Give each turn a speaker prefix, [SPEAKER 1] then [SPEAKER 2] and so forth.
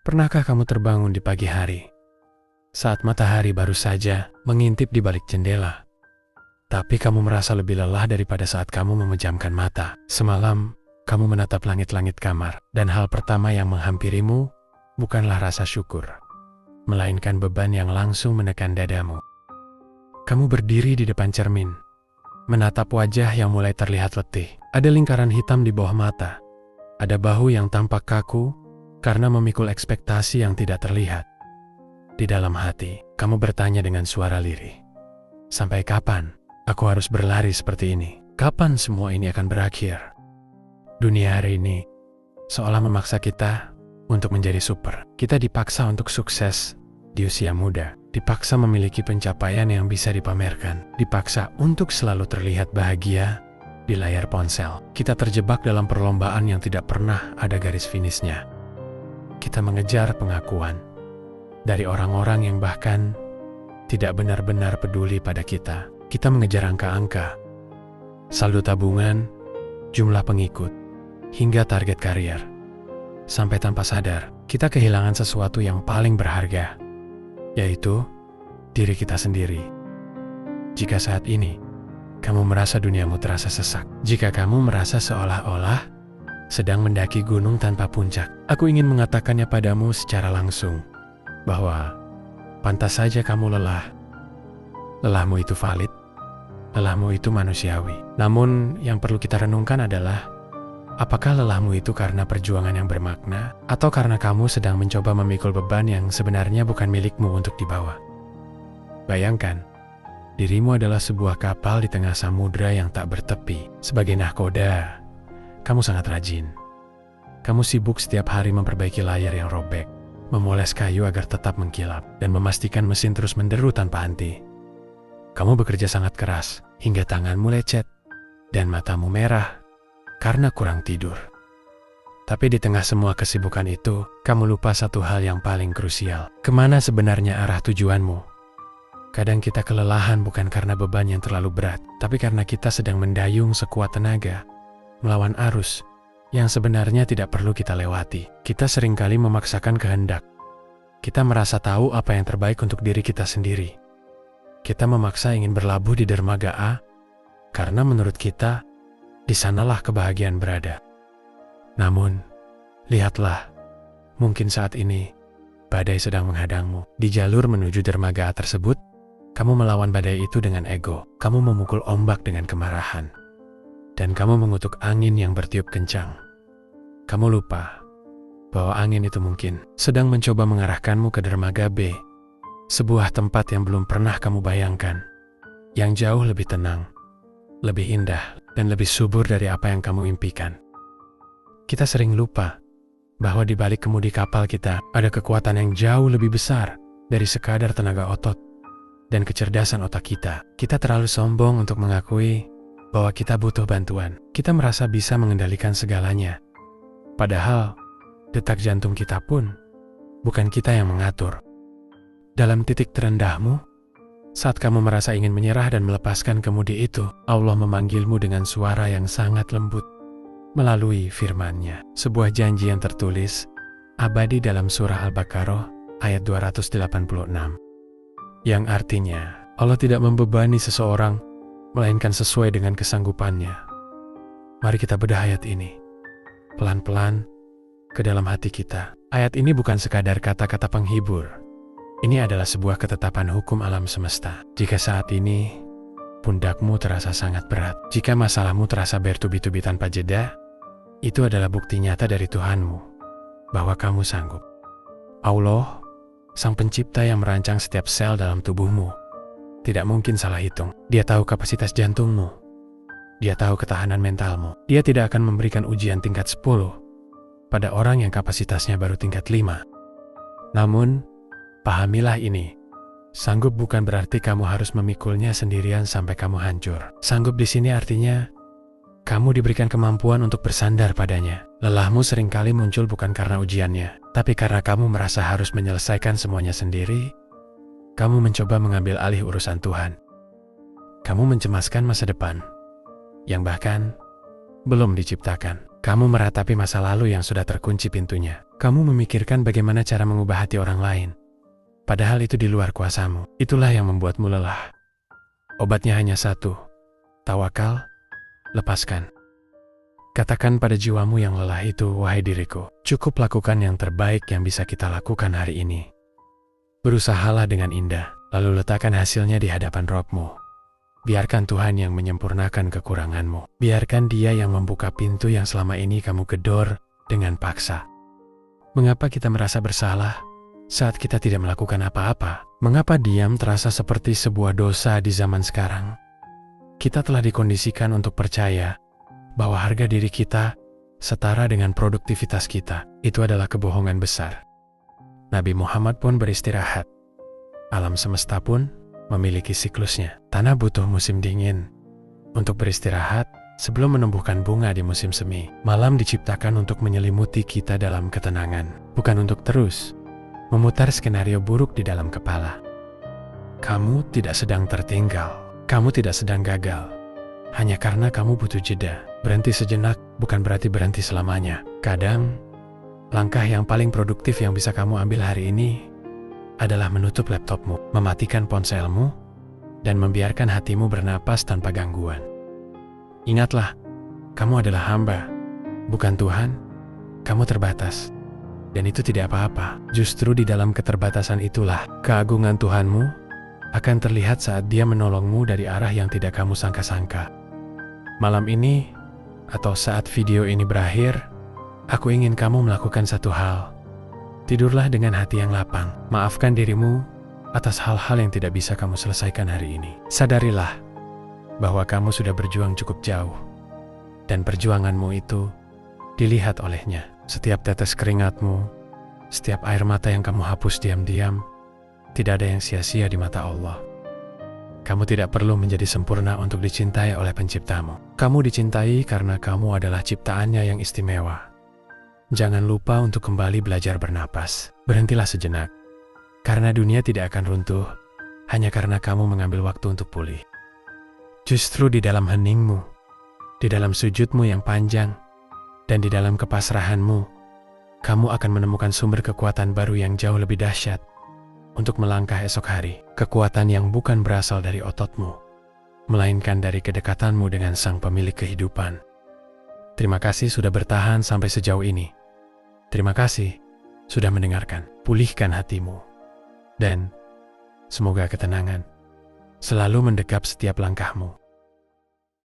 [SPEAKER 1] Pernahkah kamu terbangun di pagi hari, saat matahari baru saja mengintip di balik jendela, tapi kamu merasa lebih lelah daripada saat kamu memejamkan mata? Semalam, kamu menatap langit-langit kamar, dan hal pertama yang menghampirimu bukanlah rasa syukur, melainkan beban yang langsung menekan dadamu. Kamu berdiri di depan cermin, menatap wajah yang mulai terlihat letih. Ada lingkaran hitam di bawah mata. Ada bahu yang tampak kaku karena memikul ekspektasi yang tidak terlihat. Di dalam hati, kamu bertanya dengan suara lirih, "Sampai kapan aku harus berlari seperti ini? Kapan semua ini akan berakhir?" Dunia hari ini seolah memaksa kita untuk menjadi super. Kita dipaksa untuk sukses di usia muda, dipaksa memiliki pencapaian yang bisa dipamerkan, dipaksa untuk selalu terlihat bahagia di layar ponsel. Kita terjebak dalam perlombaan yang tidak pernah ada garis finishnya. Kita mengejar pengakuan dari orang-orang yang bahkan tidak benar-benar peduli pada kita. Kita mengejar angka-angka, saldo tabungan, jumlah pengikut, hingga target karier. Sampai tanpa sadar, kita kehilangan sesuatu yang paling berharga, yaitu diri kita sendiri. Jika saat ini kamu merasa duniamu terasa sesak, jika kamu merasa seolah-olah sedang mendaki gunung tanpa puncak, aku ingin mengatakannya padamu secara langsung, bahwa pantas saja kamu lelah. Lelahmu itu valid, lelahmu itu manusiawi. Namun yang perlu kita renungkan adalah, apakah lelahmu itu karena perjuangan yang bermakna, atau karena kamu sedang mencoba memikul beban yang sebenarnya bukan milikmu untuk dibawa? Bayangkan, dirimu adalah sebuah kapal di tengah samudra yang tak bertepi. Sebagai nahkoda, kamu sangat rajin. Kamu sibuk setiap hari memperbaiki layar yang robek, memoles kayu agar tetap mengkilap, dan memastikan mesin terus menderu tanpa henti. Kamu bekerja sangat keras, hingga tanganmu lecet, dan matamu merah karena kurang tidur. Tapi di tengah semua kesibukan itu, kamu lupa satu hal yang paling krusial. Kemana sebenarnya arah tujuanmu? Kadang kita kelelahan bukan karena beban yang terlalu berat, tapi karena kita sedang mendayung sekuat tenaga, melawan arus yang sebenarnya tidak perlu kita lewati. Kita seringkali memaksakan kehendak. Kita merasa tahu apa yang terbaik untuk diri kita sendiri. Kita memaksa ingin berlabuh di dermaga A, karena menurut kita, di sanalah kebahagiaan berada. Namun, lihatlah, mungkin saat ini, badai sedang menghadangmu. Di jalur menuju dermaga A tersebut, kamu melawan badai itu dengan ego. Kamu memukul ombak dengan kemarahan. Dan kamu mengutuk angin yang bertiup kencang. Kamu lupa bahwa angin itu mungkin sedang mencoba mengarahkanmu ke dermaga B, sebuah tempat yang belum pernah kamu bayangkan, yang jauh lebih tenang, lebih indah, dan lebih subur dari apa yang kamu impikan. Kita sering lupa bahwa di balik kemudi kapal kita ada kekuatan yang jauh lebih besar dari sekadar tenaga otot dan kecerdasan otak kita. Kita terlalu sombong untuk mengakui bahwa kita butuh bantuan. Kita merasa bisa mengendalikan segalanya. Padahal, detak jantung kita pun bukan kita yang mengatur. Dalam titik terendahmu, saat kamu merasa ingin menyerah dan melepaskan kemudi itu, Allah memanggilmu dengan suara yang sangat lembut melalui firman-Nya. Sebuah janji yang tertulis abadi dalam surah Al-Baqarah ayat 286. Yang artinya, Allah tidak membebani seseorang, melainkan sesuai dengan kesanggupannya. Mari kita bedah ayat ini pelan-pelan ke dalam hati kita. Ayat ini bukan sekadar kata-kata penghibur. Ini adalah sebuah ketetapan hukum alam semesta. Jika saat ini pundakmu terasa sangat berat, jika masalahmu terasa bertubi-tubi tanpa jeda, itu adalah bukti nyata dari Tuhanmu bahwa kamu sanggup. Allah, Sang Pencipta yang merancang setiap sel dalam tubuhmu, tidak mungkin salah hitung. Dia tahu kapasitas jantungmu. Dia tahu ketahanan mentalmu. Dia tidak akan memberikan ujian tingkat 10 pada orang yang kapasitasnya baru tingkat 5. Namun, pahamilah ini. Sanggup bukan berarti kamu harus memikulnya sendirian sampai kamu hancur. Sanggup di sini artinya, kamu diberikan kemampuan untuk bersandar padanya. Lelahmu seringkali muncul bukan karena ujiannya, tapi karena kamu merasa harus menyelesaikan semuanya sendiri. Kamu mencoba mengambil alih urusan Tuhan. Kamu mencemaskan masa depan yang bahkan belum diciptakan. Kamu meratapi masa lalu yang sudah terkunci pintunya. Kamu memikirkan bagaimana cara mengubah hati orang lain. Padahal itu di luar kuasamu. Itulah yang membuatmu lelah. Obatnya hanya satu. Tawakal, lepaskan. Katakan pada jiwamu yang lelah itu, wahai diriku, cukup lakukan yang terbaik yang bisa kita lakukan hari ini. Berusahalah dengan indah, lalu letakkan hasilnya di hadapan Rabb-mu. Biarkan Tuhan yang menyempurnakan kekuranganmu. Biarkan Dia yang membuka pintu yang selama ini kamu gedor dengan paksa. Mengapa kita merasa bersalah saat kita tidak melakukan apa-apa? Mengapa diam terasa seperti sebuah dosa di zaman sekarang? Kita telah dikondisikan untuk percaya bahwa harga diri kita setara dengan produktivitas kita. Itu adalah kebohongan besar. Nabi Muhammad pun beristirahat. Alam semesta pun memiliki siklusnya. Tanah butuh musim dingin untuk beristirahat sebelum menumbuhkan bunga di musim semi. Malam diciptakan untuk menyelimuti kita dalam ketenangan, bukan untuk terus memutar skenario buruk di dalam kepala. Kamu tidak sedang tertinggal. Kamu tidak sedang gagal. Hanya karena kamu butuh jeda. Berhenti sejenak bukan berarti berhenti selamanya. Kadang, langkah yang paling produktif yang bisa kamu ambil hari ini adalah menutup laptopmu, mematikan ponselmu, dan membiarkan hatimu bernapas tanpa gangguan. Ingatlah, kamu adalah hamba, bukan Tuhan. Kamu terbatas, dan itu tidak apa-apa. Justru di dalam keterbatasan itulah keagungan Tuhanmu akan terlihat saat Dia menolongmu dari arah yang tidak kamu sangka-sangka. Malam ini, atau saat video ini berakhir, aku ingin kamu melakukan satu hal. Tidurlah dengan hati yang lapang. Maafkan dirimu atas hal-hal yang tidak bisa kamu selesaikan hari ini. Sadarilah bahwa kamu sudah berjuang cukup jauh, dan perjuanganmu itu dilihat olehnya. Setiap tetes keringatmu, setiap air mata yang kamu hapus diam-diam, tidak ada yang sia-sia di mata Allah. Kamu tidak perlu menjadi sempurna untuk dicintai oleh penciptamu. Kamu dicintai karena kamu adalah ciptaannya yang istimewa. Jangan lupa untuk kembali belajar bernapas. Berhentilah sejenak, karena dunia tidak akan runtuh hanya karena kamu mengambil waktu untuk pulih. Justru di dalam heningmu, di dalam sujudmu yang panjang, dan di dalam kepasrahanmu, kamu akan menemukan sumber kekuatan baru yang jauh lebih dahsyat untuk melangkah esok hari. Kekuatan yang bukan berasal dari ototmu, melainkan dari kedekatanmu dengan Sang Pemilik kehidupan. Terima kasih sudah bertahan sampai sejauh ini. Terima kasih sudah mendengarkan. Pulihkan hatimu. Dan semoga ketenangan selalu mendekap setiap langkahmu.